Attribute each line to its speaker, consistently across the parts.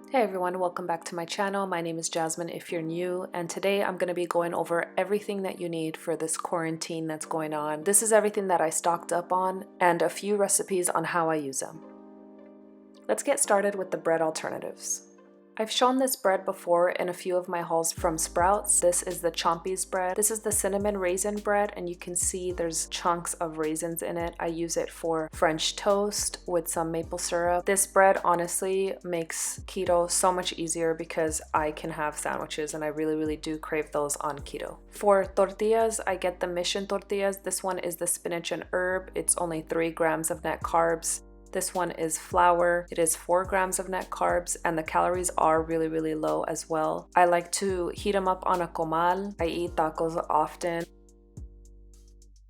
Speaker 1: Hey everyone, welcome back to my channel. My name is Jasmine if you're new, and today I'm going to be going over everything that you need for this quarantine that's going on. This is everything that I stocked up on and a few recipes on how I use them. Let's get started with the bread alternatives. I've shown this bread before in a few of my hauls from Sprouts. This is the Chompy's bread. This is the cinnamon raisin bread, and you can see there's chunks of raisins in it. I use it for French toast with some maple syrup. This bread honestly makes keto so much easier because I can have sandwiches and I really do crave those on keto. For tortillas, I get the Mission tortillas. This one is the spinach and herb. It's only 3 grams of net carbs. This one is flour. It is 4 grams of net carbs and the calories are really low as well. I like to heat them up on a comal. I eat tacos often.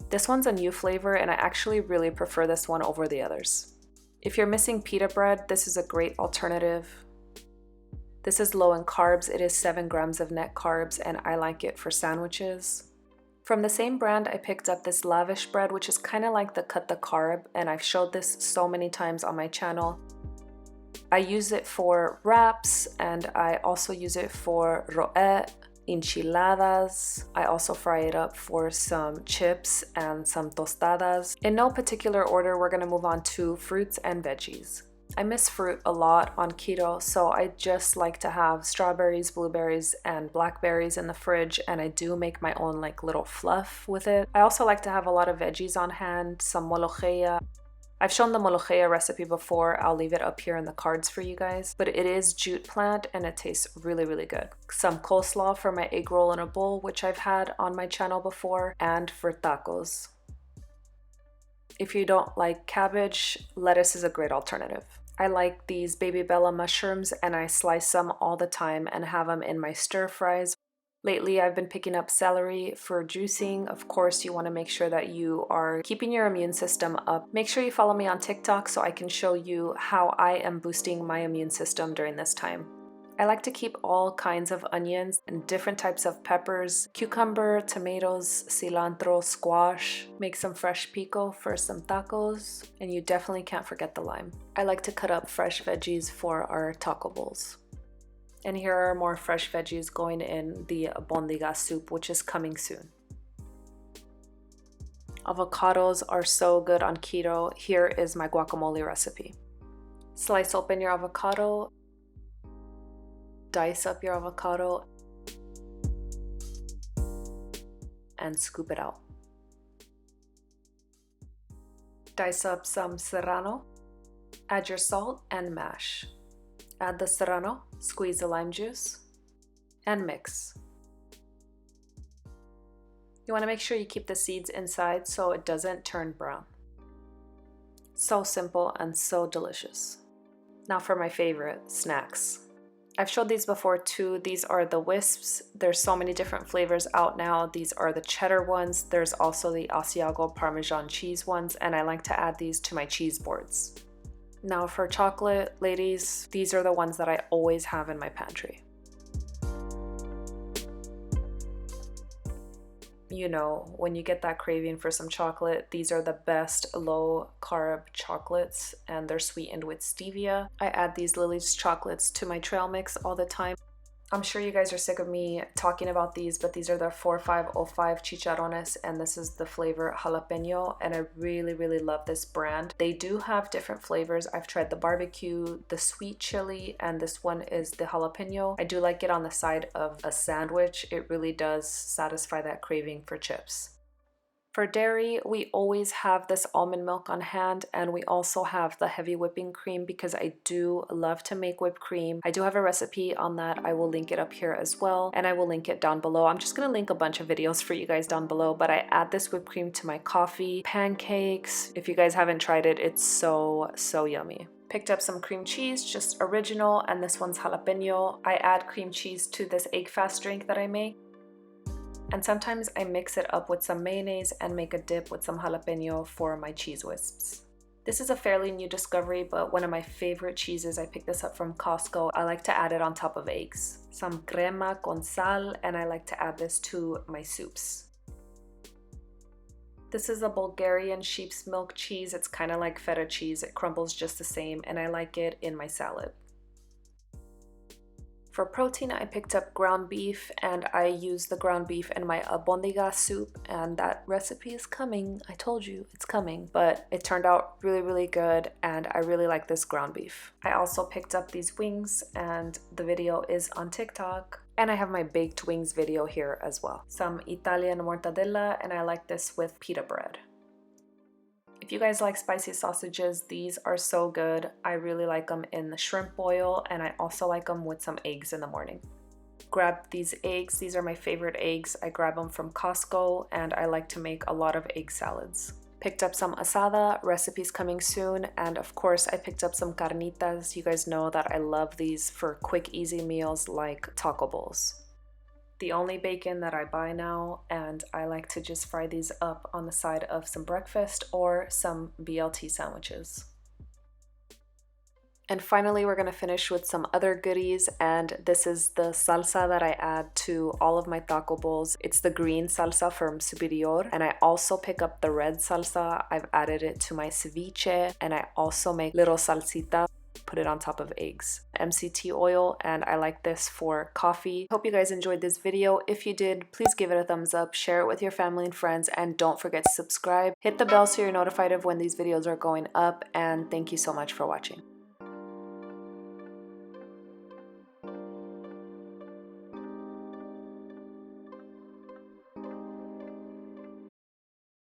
Speaker 1: This one's a new flavor and I actually really prefer this one over the others. If you're missing pita bread, this is a great alternative. This is low in carbs. It is 7 grams of net carbs and I like it for sandwiches. From the same brand, I picked up this lavish bread, which is kind of like the cut the carb, and I've showed this so many times on my channel. I use it for wraps, and I also use it for roet, enchiladas. I also fry it up for some chips and some tostadas. In no particular order, we're gonna move on to fruits and veggies. I miss fruit a lot on keto, so I just like to have strawberries, blueberries, and blackberries in the fridge, and I do make my own like little fluff with it. I also like to have a lot of veggies on hand, some molokhaya. I've shown the molokhaya recipe before. I'll leave it up here in the cards for you guys, but it is jute plant and it tastes really good. Some coleslaw for my egg roll in a bowl, which I've had on my channel before, and for tacos. If you don't like cabbage, lettuce is a great alternative. I like these baby bella mushrooms and I slice them all the time and have them in my stir fries. Lately, I've been picking up celery for juicing. Of course, you want to make sure that you are keeping your immune system up. Make sure you follow me on TikTok so I can show you how I am boosting my immune system during this time. I like to keep all kinds of onions and different types of peppers, cucumber, tomatoes, cilantro, squash. Make some fresh pico for some tacos, and you definitely can't forget the lime. I like to cut up fresh veggies for our taco bowls. And here are more fresh veggies going in the bondiga soup, which is coming soon. Avocados are so good on keto. Here is my guacamole recipe. Slice open your avocado. Dice up your avocado and scoop it out. Dice up some serrano, add your salt and mash. Add the serrano, squeeze the lime juice, and mix. You want to make sure you keep the seeds inside so it doesn't turn brown. So simple and so delicious. Now for my favorite, snacks. I've showed these before too. These are the wisps. There's so many different flavors out now. These are the cheddar ones. There's also the Asiago Parmesan cheese ones, and I like to add these to my cheese boards. Now for chocolate, ladies, these are the ones that I always have in my pantry. You know, when you get that craving for some chocolate, these are the best low carb chocolates and they're sweetened with stevia. I add these Lily's chocolates to my trail mix all the time. I'm sure you guys are sick of me talking about these, but these are the 4505 chicharrones and this is the flavor jalapeno, and I really love this brand. They do have different flavors. I've tried the barbecue, the sweet chili, and this one is the jalapeno. I do like it on the side of a sandwich. It really does satisfy that craving for chips. For dairy, we always have this almond milk on hand, and we also have the heavy whipping cream because I do love to make whipped cream. I do have a recipe on that. I will link it up here as well, and I will link it down below. I'm just gonna link a bunch of videos for you guys down below, but I add this whipped cream to my coffee, pancakes. If you guys haven't tried it, it's so yummy. Picked up some cream cheese, just original, and this one's jalapeno. I add cream cheese to this egg fast drink that I make. And sometimes I mix it up with some mayonnaise and make a dip with some jalapeno for my cheese wisps. This is a fairly new discovery, but one of my favorite cheeses. I picked this up from Costco. I like to add it on top of eggs. Some crema con sal, and I like to add this to my soups. This is a Bulgarian sheep's milk cheese. It's kind of like feta cheese. It crumbles just the same, and I like it in my salad. For protein, I picked up ground beef, and I used the ground beef in my albondiga soup, and that recipe is coming. I told you it's coming, but it turned out really good, and I really like this ground beef. I also picked up these wings, and the video is on TikTok. And I have my baked wings video here as well. Some Italian mortadella, and I like this with pita bread. If you guys like spicy sausages, these are so good. I really like them in the shrimp boil, and I also like them with some eggs in the morning. Grab these eggs. These are my favorite eggs. I grab them from Costco, and I like to make a lot of egg salads. Picked up some asada, recipes coming soon, and of course I picked up some carnitas. You guys know that I love these for quick, easy meals like taco bowls. The only bacon that I buy now, and I like to just fry these up on the side of some breakfast or some BLT sandwiches. And finally, we're gonna finish with some other goodies, and this is the salsa that I add to all of my taco bowls. It's the green salsa from Superior, and I also pick up the red salsa. I've added it to my ceviche, and I also make little salsita, put it on top of eggs. MCT oil, and I like this for coffee. Hope you guys enjoyed this video. If you did, please give it a thumbs up, share it with your family and friends, and don't forget to subscribe. Hit the bell so you're notified of when these videos are going up, and thank you so much for watching.